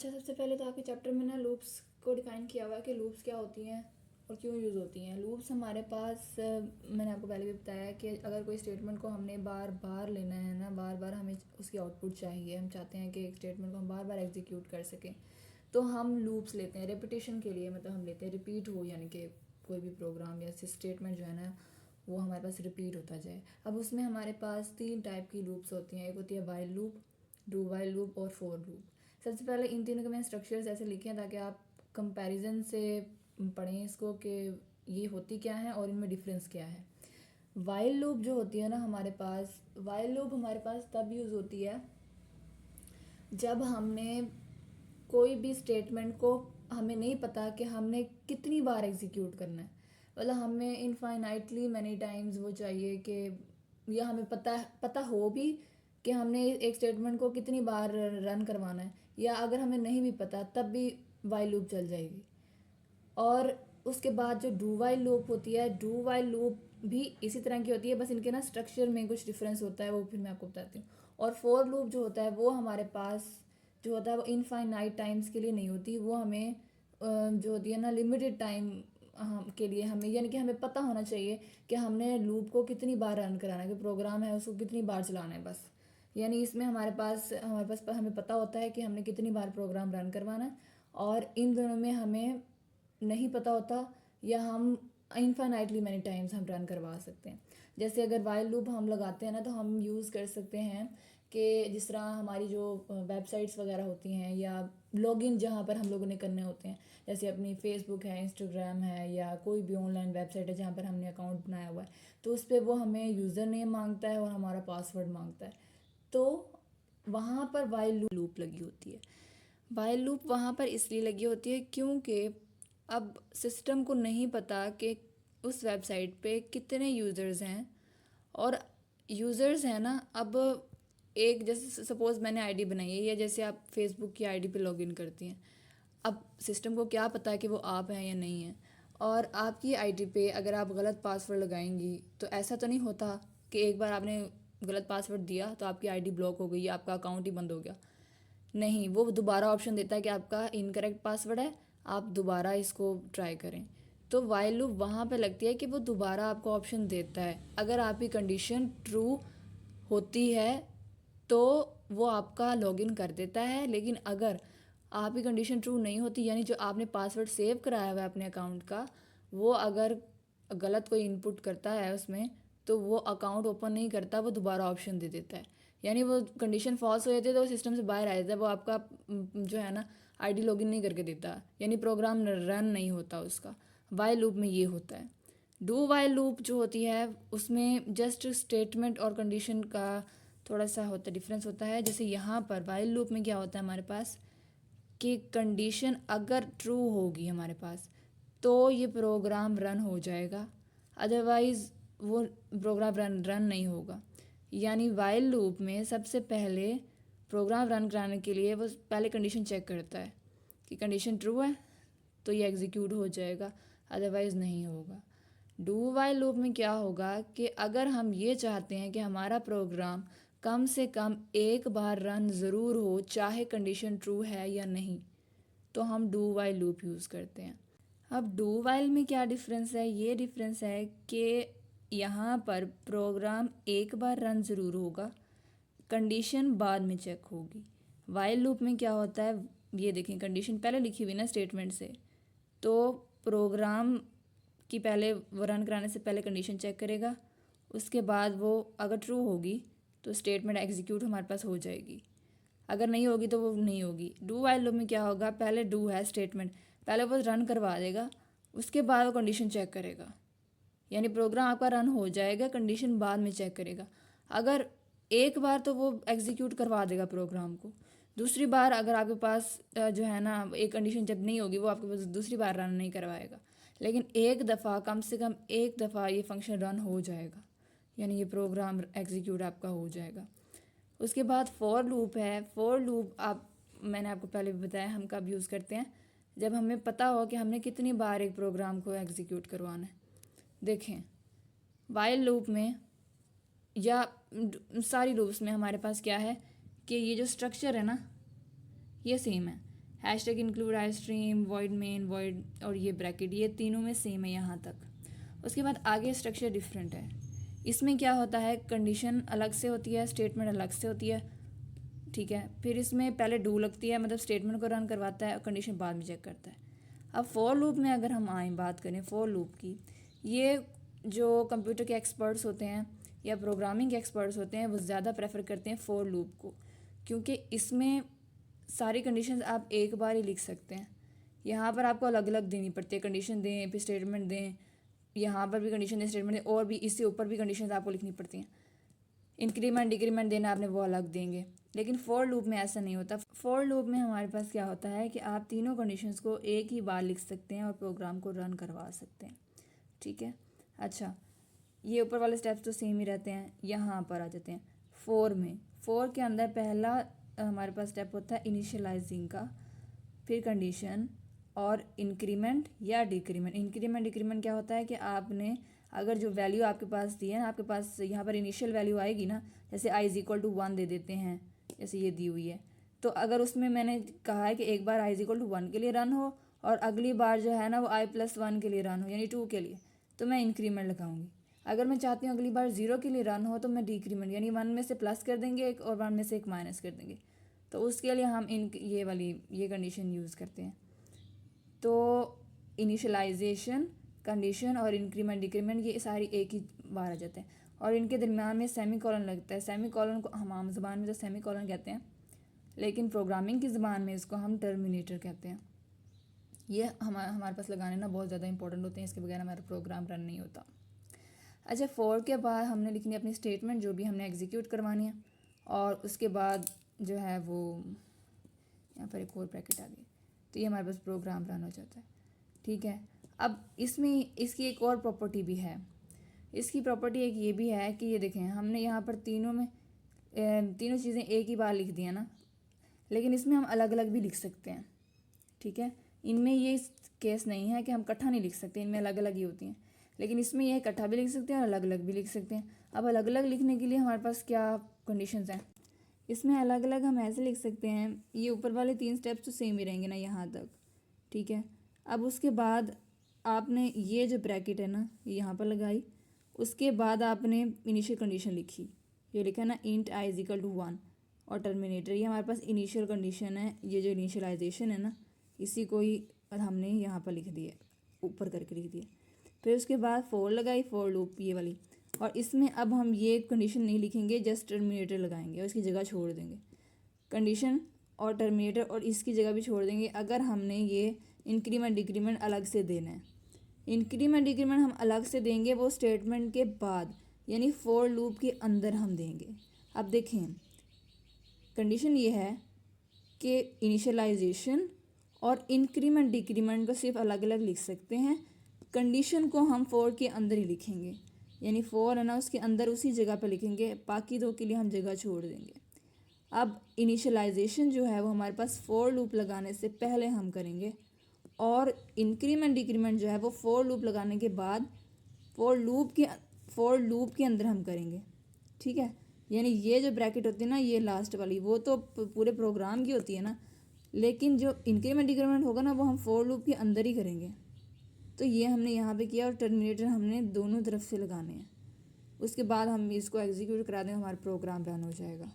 अच्छा, सबसे पहले तो आपके चैप्टर में ना लूप्स को डिफाइन किया हुआ है कि लूप्स क्या होती हैं और क्यों यूज़ होती हैं। लूप्स हमारे पास मैंने आपको पहले भी बताया कि अगर कोई स्टेटमेंट को हमने बार बार लेना है ना, बार बार हमें उसकी आउटपुट चाहिए, हम चाहते हैं कि एक स्टेटमेंट को हम बार बार एग्जीक्यूट कर सकें, तो हम लूप्स लेते हैं रेपिटेशन के लिए। मतलब हम लेते हैं रिपीट हो, यानी कि कोई भी प्रोग्राम या स्टेटमेंट जो है ना वो हमारे पास रिपीट होता जाए। अब उसमें हमारे पास 3 टाइप की लूप्स होती हैं। एक होती है while loop, do while loop और फॉर लूप। सबसे पहले इन तीनों के मैंने स्ट्रक्चर्स ऐसे लिखे हैं ताकि आप कंपैरिजन से पढ़ें इसको कि ये होती क्या है और इनमें डिफरेंस क्या है। वाइल लूप जो होती है ना हमारे पास, वाइल लूप हमारे पास तब यूज़ होती है जब हमने कोई भी स्टेटमेंट को, हमें नहीं पता कि हमने कितनी बार एग्जीक्यूट करना है। मतलब हमें इनफाइनाइटली मैनी टाइम्स वो चाहिए कि, या हमें पता हो भी कि हमने एक स्टेटमेंट को कितनी बार रन करवाना है, या अगर हमें नहीं भी पता तब भी वाइल लूप चल जाएगी। और उसके बाद जो डू वाइल लूप होती है, डू वाइल लूप भी इसी तरह की होती है, बस इनके ना स्ट्रक्चर में कुछ डिफरेंस होता है, वो फिर मैं आपको बताती हूँ। और फोर लूप जो होता है वो हमारे पास जो होता है वो इनफाइनाइट टाइम्स के लिए नहीं होती, वो हमें जो होती है ना लिमिटेड टाइम के लिए हमें, यानी कि हमें पता होना चाहिए कि हमने लूप को कितनी बार रन कराना है, कि प्रोग्राम है उसको कितनी बार चलाना है बस। यानी इसमें हमारे पास हमें पता होता है कि हमने कितनी बार प्रोग्राम रन करवाना है, और इन दोनों में हमें नहीं पता होता, या हम इनफाइनाइटली मैनी टाइम्स हम रन करवा सकते हैं। जैसे अगर वाइल लूप हम लगाते हैं ना तो हम यूज़ कर सकते हैं कि जिस तरह हमारी जो वेबसाइट्स वगैरह होती हैं या लॉगिन जहाँ पर हम लोगों ने करने होते हैं, जैसे अपनी फेसबुक है, इंस्टाग्राम है, या कोई भी ऑनलाइन वेबसाइट है जहाँ पर हमने अकाउंट बनाया हुआ है, तो उस पर वो हमें यूज़र नेम मांगता है और हमारा पासवर्ड मांगता है। तो वहाँ पर वाइल लूप लगी होती है। वाइल लूप वहाँ पर इसलिए लगी होती है क्योंकि अब सिस्टम को नहीं पता कि उस वेबसाइट पे कितने यूज़र्स हैं, और यूज़र्स हैं ना, अब एक जैसे सपोज़ मैंने आईडी बनाई है, या जैसे आप फेसबुक की आईडी पे लॉगिन करती हैं। अब सिस्टम को क्या पता है कि वो आप हैं या नहीं हैं, और आपकी आईडी पे अगर आप गलत पासवर्ड लगाएंगी तो ऐसा तो नहीं होता कि एक बार आपने गलत पासवर्ड दिया तो आपकी आईडी ब्लॉक हो गई या आपका अकाउंट ही बंद हो गया। नहीं, वो दोबारा ऑप्शन देता है कि आपका इनकरेक्ट पासवर्ड है, आप दोबारा इसको ट्राई करें। तो वाइल लूप वहाँ पे लगती है कि वो दोबारा आपको ऑप्शन देता है। अगर आपकी कंडीशन ट्रू होती है तो वो आपका लॉगिन कर देता है, लेकिन अगर आपकी कंडीशन ट्रू नहीं होती, यानी जो आपने पासवर्ड सेव कराया हुआ है अपने अकाउंट का, वो अगर गलत कोई इनपुट करता है उसमें, तो वो अकाउंट ओपन नहीं करता, वो दोबारा ऑप्शन दे देता है। यानी वो कंडीशन फॉल्स हो जाती है तो सिस्टम से बाहर आ जाता है, वो आपका जो है ना आईडी लॉगिन नहीं करके देता, यानी प्रोग्राम रन नहीं होता उसका। वाइल लूप में ये होता है। डू वाइल लूप जो होती है उसमें जस्ट स्टेटमेंट और कंडीशन का थोड़ा सा होता डिफरेंस होता है। जैसे यहाँ पर वाइल लूप में क्या होता है हमारे पास कि कंडीशन अगर ट्रू होगी हमारे पास तो ये प्रोग्राम रन हो जाएगा, अदरवाइज़ वो प्रोग्राम रन नहीं होगा। यानी वाइल लूप में सबसे पहले प्रोग्राम रन कराने के लिए वो पहले कंडीशन चेक करता है कि कंडीशन ट्रू है तो ये एग्जीक्यूट हो जाएगा, अदरवाइज़ नहीं होगा। डू वाइल लूप में क्या होगा कि अगर हम ये चाहते हैं कि हमारा प्रोग्राम कम से कम एक बार रन ज़रूर हो, चाहे कंडीशन ट्रू है या नहीं, तो हम डू वाइल लूप यूज़ करते हैं। अब डू वाइल में क्या डिफरेंस है, ये डिफरेंस है कि यहाँ पर प्रोग्राम एक बार रन ज़रूर होगा, कंडीशन बाद में चेक होगी। वाइल लूप में क्या होता है, ये देखें कंडीशन पहले लिखी हुई ना स्टेटमेंट से, तो प्रोग्राम की पहले वो रन कराने से पहले कंडीशन चेक करेगा, उसके बाद वो अगर ट्रू होगी तो स्टेटमेंट एग्जीक्यूट हमारे पास हो जाएगी, अगर नहीं होगी तो वो नहीं होगी। डू वाइल लूप में क्या होगा, पहले डू है स्टेटमेंट, पहले वो रन करवा देगा, उसके बाद वो कंडीशन चेक करेगा, यानी प्रोग्राम आपका रन हो जाएगा, कंडीशन बाद में चेक करेगा। अगर एक बार तो वो एग्जीक्यूट करवा देगा प्रोग्राम को, दूसरी बार अगर आपके पास जो है ना एक कंडीशन जब नहीं होगी वो आपके पास दूसरी बार रन नहीं करवाएगा, लेकिन एक दफ़ा कम से कम एक दफ़ा ये फंक्शन रन हो जाएगा, यानी ये प्रोग्राम एग्जीक्यूट आपका हो जाएगा। उसके बाद फॉर लूप है। फॉर लूप मैंने आपको पहले भी बताया हम कब यूज़ करते हैं, जब हमें पता हो कि हमने कितनी बार एक प्रोग्राम को एग्जीक्यूट करवाना है। देखें वाइल लूप में या सारी लूप्स में हमारे पास क्या है कि ये जो स्ट्रक्चर है ना ये सेम है। Hashtag include I stream, void main, void और ये ब्रैकेट, ये तीनों में सेम है यहाँ तक। उसके बाद आगे स्ट्रक्चर डिफरेंट है। इसमें क्या होता है, कंडीशन अलग से होती है, स्टेटमेंट अलग से होती है, ठीक है। फिर इसमें पहले डू लगती है, मतलब स्टेटमेंट को रन करवाता है और कंडीशन बाद में चेक करता है। अब फॉर लूप में अगर हम आए बात करें फॉर लूप की, ये जो कंप्यूटर के एक्सपर्ट्स होते हैं या प्रोग्रामिंग के एक्सपर्ट्स होते हैं वो ज़्यादा प्रेफर करते हैं फॉर लूप को, क्योंकि इसमें सारी कंडीशंस आप एक बार ही लिख सकते हैं। यहाँ पर आपको अलग अलग देनी पड़ती है, कंडीशन दें फिर स्टेटमेंट दें, यहाँ पर भी कंडीशन दें स्टेटमेंट दें, और भी इससे ऊपर भी कंडीशंस आपको लिखनी पड़ती हैं। इंक्रीमेंट डिक्रीमेंट देना आपने वो अलग देंगे, लेकिन फॉर लूप में ऐसा नहीं होता। फॉर लूप में हमारे पास क्या होता है कि आप तीनों कंडीशंस को एक ही बार लिख सकते हैं और प्रोग्राम को रन करवा सकते हैं, ठीक है। अच्छा, ये ऊपर वाले स्टेप्स तो सेम ही रहते हैं। यहाँ पर आ जाते हैं फोर में। फोर के अंदर पहला हमारे पास स्टेप होता है इनिशियलाइजिंग का, फिर कंडीशन और इंक्रीमेंट या डिक्रीमेंट। इंक्रीमेंट डिक्रीमेंट क्या होता है कि आपने अगर जो वैल्यू आपके पास दी है ना, आपके पास यहाँ पर इनिशियल वैल्यू आएगी ना, जैसे i इज इक्वल टू 1 दे देते हैं, जैसे ये दी हुई है, तो अगर उसमें मैंने कहा है कि एक बार i इज इक्वल टू 1 के लिए रन हो और अगली बार जो है ना वो i+1 के लिए रन हो, यानी 2 के लिए, तो मैं इंक्रीमेंट लगाऊंगी। अगर मैं चाहती हूँ अगली बार 0 के लिए रन हो तो मैं डिक्रीमेंट, यानी 1 में से प्लस कर देंगे एक और 1 में से एक माइनस कर देंगे, तो उसके लिए हम ये कंडीशन यूज़ करते हैं। तो इनिशियलाइजेशन, कंडीशन और इंक्रीमेंट डिक्रीमेंट ये सारी एक ही बार आ जाते हैं, और इनके दरमियान में सेमी कॉलन लगता है। सेमी कॉलन को हम आम ज़बान में तो सेमी कॉलन कहते हैं, लेकिन प्रोग्रामिंग की ज़बान में इसको हम टर्मिनेटर कहते हैं। ये हमारे पास लगाने ना बहुत ज़्यादा इंपॉर्टेंट होते हैं, इसके बगैर हमारा प्रोग्राम रन नहीं होता। अच्छा, फॉर के बाद हमने लिखनी है अपनी स्टेटमेंट जो भी हमने एग्जीक्यूट करवानी है, और उसके बाद जो है वो यहाँ पर एक और ब्रैकेट आ गई, तो ये हमारे पास प्रोग्राम रन हो जाता है, ठीक है। अब इसमें इसकी एक और प्रॉपर्टी भी है। इसकी प्रॉपर्टी एक ये भी है कि ये देखें, हमने यहाँ पर तीनों चीज़ें एक ही बार लिख दी हैं ना, लेकिन इसमें हम अलग अलग भी लिख सकते हैं, ठीक है। इनमें ये केस नहीं है कि हम इकट्ठा नहीं लिख सकते, इनमें अलग अलग ही होती हैं, लेकिन इसमें ये इकट्ठा भी लिख सकते हैं और अलग अलग भी लिख सकते हैं। अब अलग अलग लिखने के लिए हमारे पास क्या कंडीशंस हैं, इसमें अलग अलग हम ऐसे लिख सकते हैं, ये ऊपर वाले 3 स्टेप्स तो सेम ही रहेंगे ना यहाँ तक, ठीक है। अब उसके बाद आपने ये जो ब्रैकेट है ना ये यहाँ पर लगाई, उसके बाद आपने इनिशियल कंडीशन लिखी, ये लिखा ना int i is equal to 1 और टर्मिनेटर, ये हमारे पास इनिशियल कंडीशन है। ये जो इनिशियलाइजेशन है ना, इसी को ही हमने यहाँ पर लिख दिया, ऊपर करके लिख दिया। फिर उसके बाद फॉर लगाई, फॉर लूप ये वाली, और इसमें अब हम ये कंडीशन नहीं लिखेंगे, जस्ट टर्मिनेटर लगाएंगे और इसकी जगह छोड़ देंगे कंडीशन और टर्मिनेटर, और इसकी जगह भी छोड़ देंगे अगर हमने ये इंक्रीमेंट डिक्रीमेंट अलग से देना है। इंक्रीमेंट डिक्रीमेंट हम अलग से देंगे वो स्टेटमेंट के बाद, यानी फॉर लूप के अंदर हम देंगे। अब देखें, कंडीशन ये है कि इनिशियलाइजेशन और इंक्रीमेंट डिक्रीमेंट को सिर्फ अलग अलग लिख सकते हैं, कंडीशन को हम फॉर के अंदर ही लिखेंगे, यानी फॉर है ना उसके अंदर उसी जगह पर लिखेंगे, बाकी दो के लिए हम जगह छोड़ देंगे। अब इनिशियलाइजेशन जो है वो हमारे पास फॉर लूप लगाने से पहले हम करेंगे, और इंक्रीमेंट डिक्रीमेंट जो है वो फॉर लूप लगाने के बाद फॉर लूप के अंदर हम करेंगे, ठीक है। यानी ये जो ब्रैकेट होती है ना, ये लास्ट वाली, वो तो पूरे प्रोग्राम की होती है ना, लेकिन जो इंक्रीमेंट डिक्रीमेंट होगा ना वो हम फॉर लूप के अंदर ही करेंगे। तो ये हमने यहाँ पे किया, और टर्मिनेटर हमने दोनों तरफ से लगाने हैं। उसके बाद हम इसको एग्जीक्यूट करा दें, हमारा प्रोग्राम रन हो जाएगा।